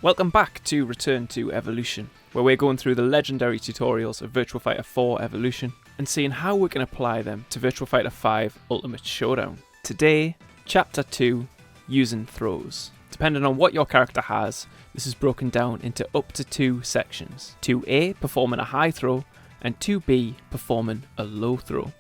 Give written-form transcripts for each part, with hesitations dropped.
Welcome back to Return to Evolution, where we're going through the legendary tutorials of Virtua Fighter 4 Evolution and seeing how we can apply them to Virtua Fighter 5 Ultimate Showdown. Today, Chapter 2, Using Throws. Depending on what your character has, this is broken down into up to 2 sections. 2A, performing a high throw, and 2B, performing a low throw.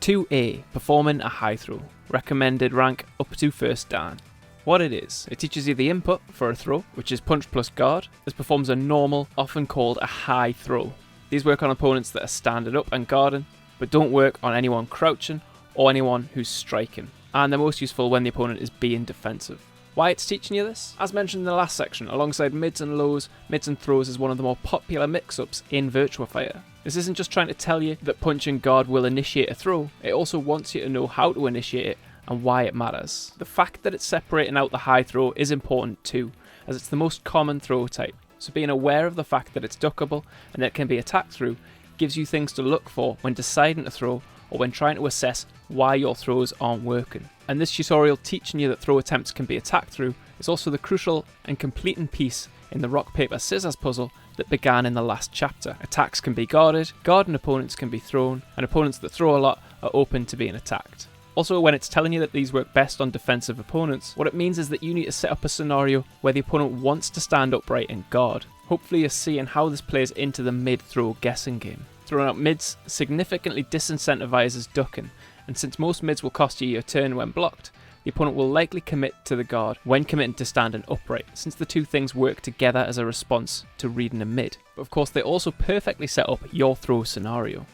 2A, performing a high throw. Recommended rank up to first dan. What it is, it teaches you the input for a throw, which is punch plus guard. This performs a normal, often called a high throw. These work on opponents that are standing up and guarding, but don't work on anyone crouching or anyone who's striking. And they're most useful when the opponent is being defensive. Why it's teaching you this? As mentioned in the last section, alongside mids and lows, mids and throws is one of the more popular mix-ups in Virtua Fighter. This isn't just trying to tell you that punch and guard will initiate a throw, it also wants you to know how to initiate it and why it matters. The fact that it's separating out the high throw is important too, as it's the most common throw type, so being aware of the fact that it's duckable and that it can be attacked through gives you things to look for when deciding to throw or when trying to assess why your throws aren't working. And this tutorial teaching you that throw attempts can be attacked through is also the crucial and completing piece in the rock paper scissors puzzle that began in the last chapter. Attacks can be guarded, guarding opponents can be thrown, and opponents that throw a lot are open to being attacked. Also, when it's telling you that these work best on defensive opponents, what it means is that you need to set up a scenario where the opponent wants to stand upright and guard. Hopefully you're seeing how this plays into the mid-throw guessing game. Throwing out mids significantly disincentivizes ducking, and since most mids will cost you your turn when blocked, the opponent will likely commit to the guard when committing to standing upright, since the two things work together as a response to reading a mid. But of course they also perfectly set up your throw scenario.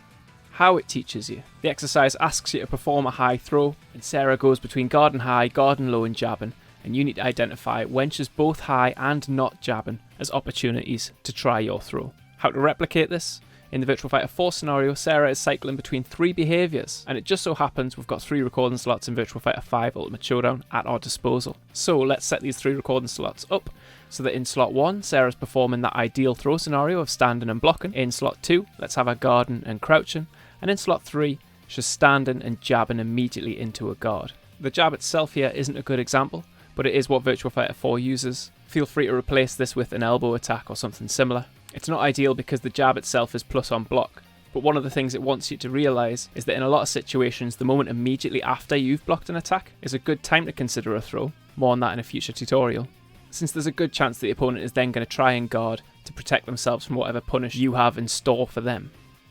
How it teaches you. The exercise asks you to perform a high throw, and Sarah goes between guarding high, guarding low and jabbing, and you need to identify when she's both high and not jabbing as opportunities to try your throw. How to replicate this? In the Virtua Fighter 4 scenario, Sarah is cycling between 3 behaviours, and it just so happens we've got 3 recording slots in Virtua Fighter 5 Ultimate Showdown at our disposal. So let's set these 3 recording slots up, so that in slot 1, Sarah's performing that ideal throw scenario of standing and blocking. In slot 2, let's have her guarding and crouching. And in slot 3, she's standing and jabbing immediately into a guard. The jab itself here isn't a good example, but it is what Virtua Fighter 4 uses. Feel free to replace this with an elbow attack or something similar. It's not ideal because the jab itself is plus on block, but one of the things it wants you to realise is that in a lot of situations, the moment immediately after you've blocked an attack is a good time to consider a throw. More on that in a future tutorial, since there's a good chance the opponent is then going to try and guard to protect themselves from whatever punish you have in store for them.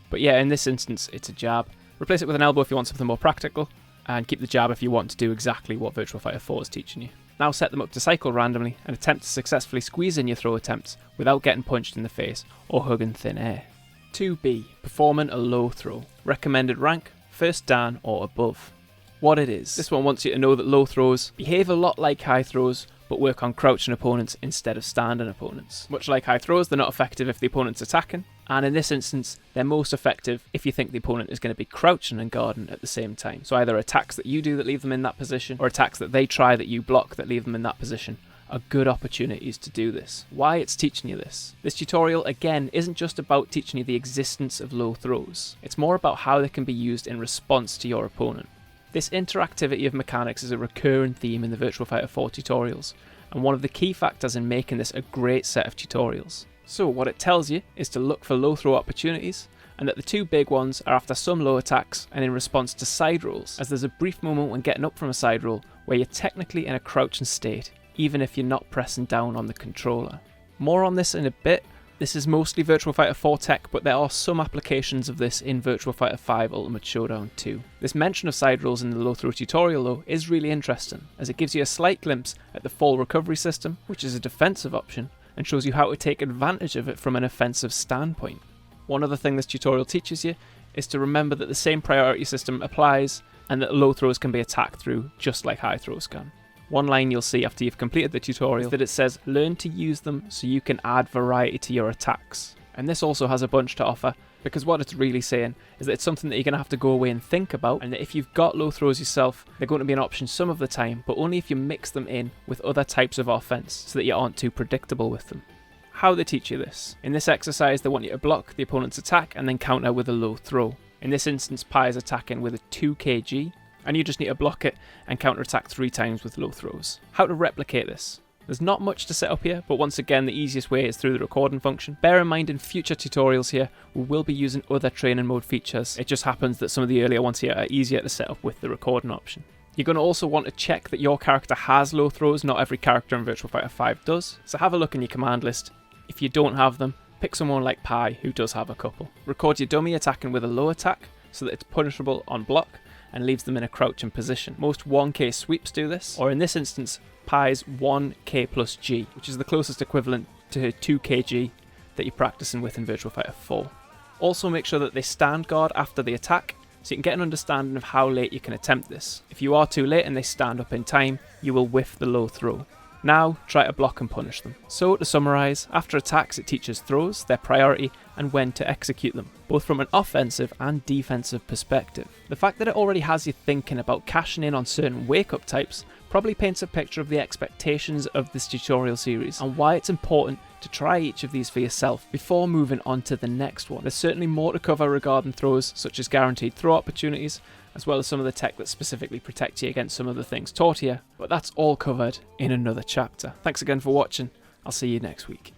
But yeah, in this instance, it's a jab. Replace it with an elbow if you want something more practical, and keep the jab if you want to do exactly what Virtua Fighter 4 is teaching you. Now set them up to cycle randomly and attempt to successfully squeeze in your throw attempts without getting punched in the face or hugging thin air. 2B, performing a low throw. Recommended rank, first dan or above. What it is. This one wants you to know that low throws behave a lot like high throws, but work on crouching opponents instead of standing opponents. Much like high throws, they're not effective if the opponent's attacking, and in this instance, they're most effective if you think the opponent is going to be crouching and guarding at the same time. So either attacks that you do that leave them in that position, or attacks that they try that you block that leave them in that position, are good opportunities to do this. Why it's teaching you this? This tutorial, again, isn't just about teaching you the existence of low throws. It's more about how they can be used in response to your opponent. This interactivity of mechanics is a recurring theme in the Virtua Fighter 4 tutorials, and one of the key factors in making this a great set of tutorials. So what it tells you is to look for low throw opportunities, and that the 2 big ones are after some low attacks and in response to side rolls, as there's a brief moment when getting up from a side roll where you're technically in a crouching state, even if you're not pressing down on the controller. More on this in a bit. This is mostly Virtua Fighter 4 tech, but there are some applications of this in Virtua Fighter 5 Ultimate Showdown too. This mention of side rolls in the low throw tutorial though is really interesting, as it gives you a slight glimpse at the fall recovery system, which is a defensive option, and shows you how to take advantage of it from an offensive standpoint. One other thing this tutorial teaches you is to remember that the same priority system applies, and that low throws can be attacked through just like high throws can. One line you'll see after you've completed the tutorial is that it says, learn to use them so you can add variety to your attacks. And this also has a bunch to offer, because what it's really saying is that it's something that you're going to have to go away and think about, and that if you've got low throws yourself, they're going to be an option some of the time, but only if you mix them in with other types of offense so that you aren't too predictable with them. How they teach you this. In this exercise, they want you to block the opponent's attack and then counter with a low throw. In this instance, Pi is attacking with a 2 kg, and you just need to block it and counterattack 3 times with low throws. How to replicate this. There's not much to set up here, but once again the easiest way is through the recording function. Bear in mind in future tutorials here we will be using other training mode features. It just happens that some of the earlier ones here are easier to set up with the recording option. You're going to also want to check that your character has low throws. Not every character in Virtua Fighter 5 does, so have a look in your command list. If you don't have them, pick someone like Pi who does have a couple. Record your dummy attacking with a low attack so that it's punishable on block and leaves them in a crouching position. Most 1k sweeps do this, or in this instance Pi's 1k plus G, which is the closest equivalent to 2kg that you're practicing with in Virtua Fighter 4. Also make sure that they stand guard after the attack, so you can get an understanding of how late you can attempt this. If you are too late and they stand up in time, you will whiff the low throw. Now try to block and punish them. So to summarise, after attacks it teaches throws, their priority, and when to execute them, both from an offensive and defensive perspective. The fact that it already has you thinking about cashing in on certain wake-up types probably paints a picture of the expectations of this tutorial series and why it's important to try each of these for yourself before moving on to the next one. There's certainly more to cover regarding throws, such as guaranteed throw opportunities, as well as some of the tech that specifically protects you against some of the things taught here, but that's all covered in another chapter. Thanks again for watching, I'll see you next week.